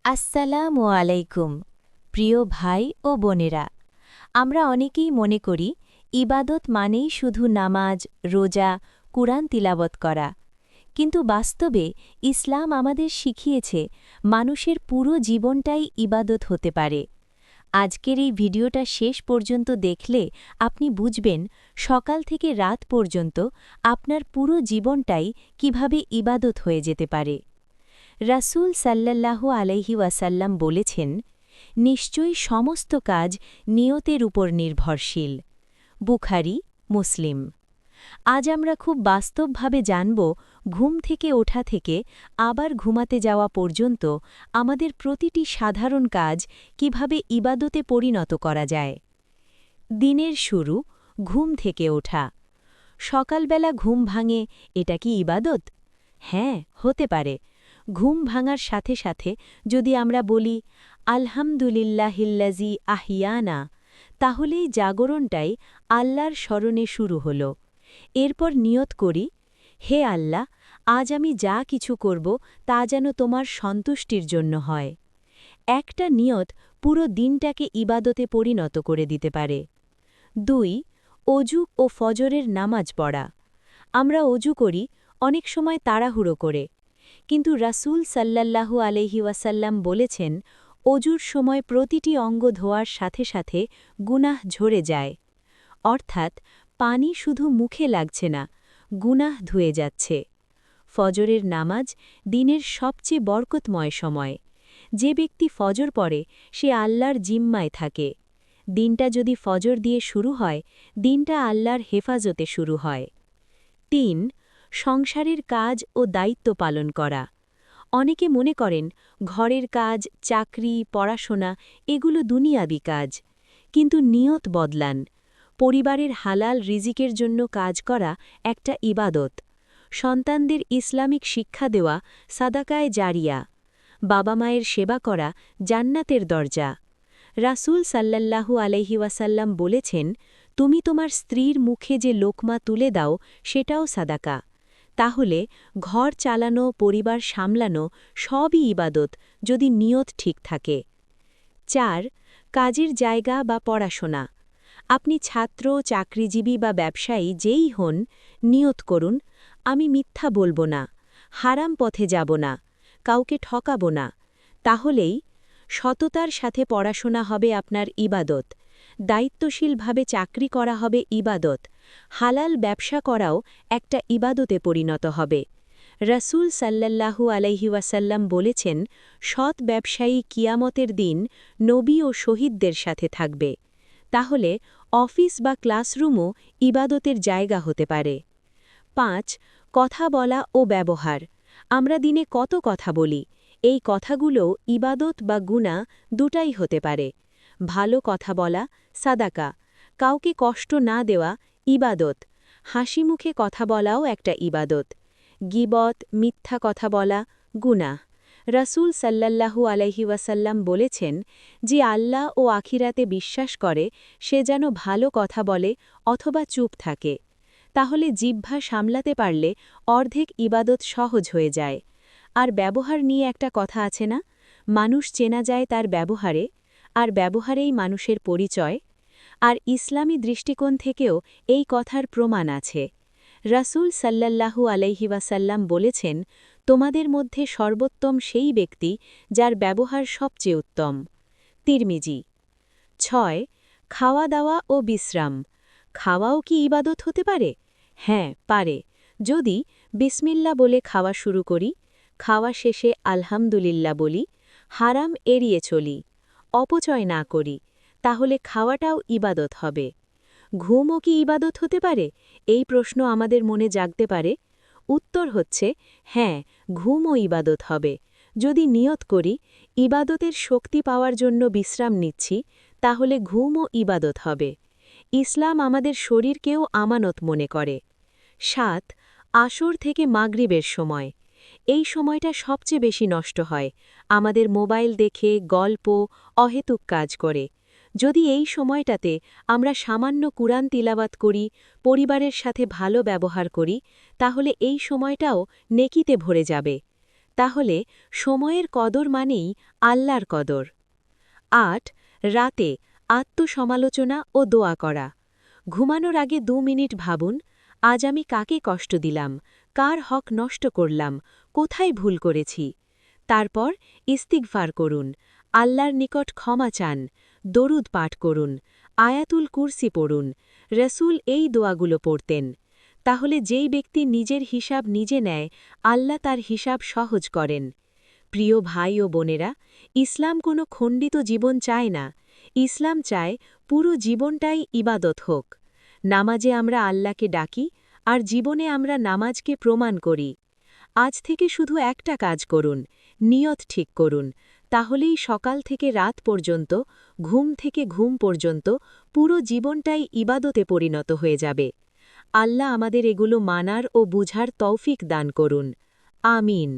আসসালামু আলাইকুম প্রিয় ভাই ও বোনেরা। আমরা অনেকেই মনে করি ইবাদত মানেই শুধু নামাজ, রোজা, কুরআন তিলাওয়াত করা। কিন্তু বাস্তবে ইসলাম আমাদের শিখিয়েছে মানুষের পুরো জীবনটাই ইবাদত হতে পারে। আজকের এই ভিডিওটা শেষ পর্যন্ত দেখলে আপনি বুঝবেন সকাল থেকে রাত পর্যন্ত আপনার পুরো জীবনটাই কিভাবে ইবাদত হয়ে যেতে পারে। রাসূল সাল্লাল্লাহু আলাইহি ওয়াসাল্লাম বলেছেন, নিশ্চয়ই সমস্ত কাজ নিয়তের উপর নির্ভরশীল। বুখারী, মুসলিম। আজ আমরা খুব বাস্তবভাবে জানব ঘুম থেকে ওঠা থেকে আবার ঘুমাতে যাওয়া পর্যন্ত আমাদের প্রতিটি সাধারণ কাজ কিভাবে ইবাদতে পরিণত করা যায়। দিনের শুরু, ঘুম থেকে ওঠা। সকালবেলা ঘুম ভাঙে, এটা কি ইবাদত? হ্যাঁ, হতে পারে। ঘুম ভাঙার সাথে সাথে যদি আমরা বলি আলহামদুলিল্লাহিল্লাজি আহিয়ানা, তাহলেই জাগরণটাই আল্লাহর স্মরণে শুরু হল। এরপর নিয়ত করি, হে আল্লাহ, আজ আমি যা কিছু করব তা যেন তোমার সন্তুষ্টির জন্য হয়। একটা নিয়ত পুরো দিনটাকে ইবাদতে পরিণত করে দিতে পারে। ২. অজু ও ফজরের নামাজ পড়া। আমরা অজু করি অনেক সময় তাড়াহুড়ো করে, কিন্তু রাসূল সাল্লাল্লাহু আলাইহি ওয়াসাল্লাম বলেছেন, অজুর সময় প্রতিটি অঙ্গ ধোয়ার সাথে সাথে গুনাহ ঝরে যায়। অর্থাৎ পানি শুধু মুখে লাগছে না, গুনাহ ধুয়ে যাচ্ছে। ফজরের নামাজ দিনের সবচেয়ে বরকতময় সময়। যে ব্যক্তি ফজর পড়ে সে আল্লাহর জিম্মায় থাকে। দিনটা যদি ফজর দিয়ে শুরু হয়, দিনটা আল্লাহর হেফাজতে শুরু হয়। ৩. সংসারের কাজ ও দায়িত্ব পালন করা। অনেকে মনে করেন ঘরের কাজ, চাকরি, পড়াশোনা এগুলো দুনিয়াবি কাজ। কিন্তু নিয়ত বদলান। পরিবারের হালাল রিজিকের জন্য কাজ করা একটা ইবাদত। সন্তানদের ইসলামিক শিক্ষা দেওয়া সাদাকায়ে জারিয়া। বাবা মায়ের সেবা করা জান্নাতের দরজা। রাসূল সাল্লাল্লাহু আলাইহি ওয়াসাল্লাম বলেছেন, তুমি তোমার স্ত্রীর মুখে যে লোকমা তুলে দাও সেটাও সাদাকা। তাহলে ঘর চালানো, পরিবার সামলানো সবই ইবাদত যদি নিয়ত ঠিক থাকে। ৪. কাজের জায়গা বা পড়াশোনা। আপনি ছাত্র, চাকরিজীবী বা ব্যবসায়ী যেই হন, নিয়ত করুন, আমি মিথ্যা বলবো না, হারাম পথে যাব না, কাউকে ঠকাবো না। তাহলেই সততার সাথে পড়াশোনা হবে আপনার ইবাদত। দায়িত্বশীলভাবে চাকরি করা হবে ইবাদত। হালাল ব্যবসা করাও একটা ইবাদতে পরিণত হবে। রাসূল সাল্লাল্লাহু আলাইহি ওয়াসাল্লাম বলেছেন, সৎ ব্যবসায়ী কিয়ামতের দিন নবী ও শহীদদের সাথে থাকবে। তাহলে অফিস বা ক্লাসরুমও ইবাদতের জায়গা হতে পারে। ৫. কথা বলা ও ব্যবহার। আমরা দিনে কত কথা বলি, এই কথাগুলো ইবাদত বা গুনাহ দুটাই হতে পারে। ভালো কথা বলা সাদাকা, কাউকে কষ্ট না দেওয়া ইবাদত। হাসি মুখে কথা বলাও একটা ইবাদত। গীবত, মিথ্যা কথা বলা গুনাহ। রাসূল সাল্লাল্লাহু আলাইহি ওয়াসাল্লাম বলেছেন, যে আল্লাহ ও আখিরাতে বিশ্বাস করে সে যেন ভালো কথা বলে অথবা চুপ থাকে। তাহলে জিহ্বা সামলাতে পারলে অর্ধেক ইবাদত সহজ হয়ে যায়। আর ব্যবহার নিয়ে একটা কথা আছে না, মানুষ চেনা যায় তার ব্যবহারে, আর ব্যবহারেই মানুষের পরিচয়। আর ইসলামী দৃষ্টিকোণ থেকেও এই কথার প্রমাণ আছে। রাসূল সাল্লাল্লাহু আলাইহি ওয়াসাল্লাম বলেছেন, তোমাদের মধ্যে সর্বোত্তম সেই ব্যক্তি যার ব্যবহার সবচেয়ে উত্তম। তিরমিজি। ৬. খাওয়া দাওয়া ও বিশ্রাম। খাওয়াও কি ইবাদত হতে পারে? হ্যাঁ, পারে। যদি বিসমিল্লা বলে খাওয়া শুরু করি, খাওয়া শেষে আলহামদুলিল্লাহ বলি, হারাম এড়িয়ে চলি, অপচয় না করি, তাহলে খাওয়াটাও ইবাদত হবে। ঘুমও কি ইবাদত হতে পারে? এই প্রশ্ন আমাদের মনে জাগতে পারে। উত্তর হচ্ছে হ্যাঁ, ঘুমও ইবাদত হবে। যদি নিয়ত করি ইবাদতের শক্তি পাওয়ার জন্য বিশ্রাম নিচ্ছি, তাহলে ঘুমও ইবাদত হবে। ইসলাম আমাদের শরীরকেও আমানত মনে করে। ৭. আসর থেকে মাগরিবের সময়। এই সময়টা সবচেয়ে বেশি নষ্ট হয়। আমাদের মোবাইল দেখে, গল্প, অহেতুক কাজ করে। যদি এই সময়টাতে আমরা সামান্য কুরআন তিলাওয়াত করি, পরিবারের সাথে ভালো ব্যবহার করি, তাহলে এই সময়টাও নেকিতে ভরে যাবে। তাহলে সময়ের কদর মানেই আল্লাহর কদর। ৮. রাতে আত্মসমালোচনা ও দোয়া করা। ঘুমানোর আগে ২ মিনিট ভাবুন, আজ আমি কাকে কষ্ট দিলাম, কার হক নষ্ট করলাম, কোথায় ভুল করেছি। তারপর ইস্তিগফার করুন, আল্লাহর নিকট ক্ষমা চান, দরুদ পাঠ করুন, আয়াতুল কুরসি পড়ুন। রসুল এই দোয়াগুলো পড়তেন। তাহলে যেই ব্যক্তি নিজের হিসাব নিজে নেয়, আল্লাহ তার হিসাব সহজ করেন। প্রিয় ভাই ও বোনেরা, ইসলাম কোনো খণ্ডিত জীবন চায় না। ইসলাম চায় পুরো জীবনটাই ইবাদত হোক। নামাজে আমরা আল্লাহকে ডাকি, আর জীবনে আমরা নামাজকে প্রমাণ করি। আজ থেকে শুধু একটা কাজ করুন, নিয়ত ঠিক করুন, তাহলেই সকাল থেকে রাত পর্যন্ত, ঘুম থেকে ঘুম পর্যন্ত পুরো জীবনটাই ইবাদতে পরিণত হয়ে যাবে। আল্লাহ আমাদের এগুলো মানার ও বুঝার তৌফিক দান করুন। আমিন।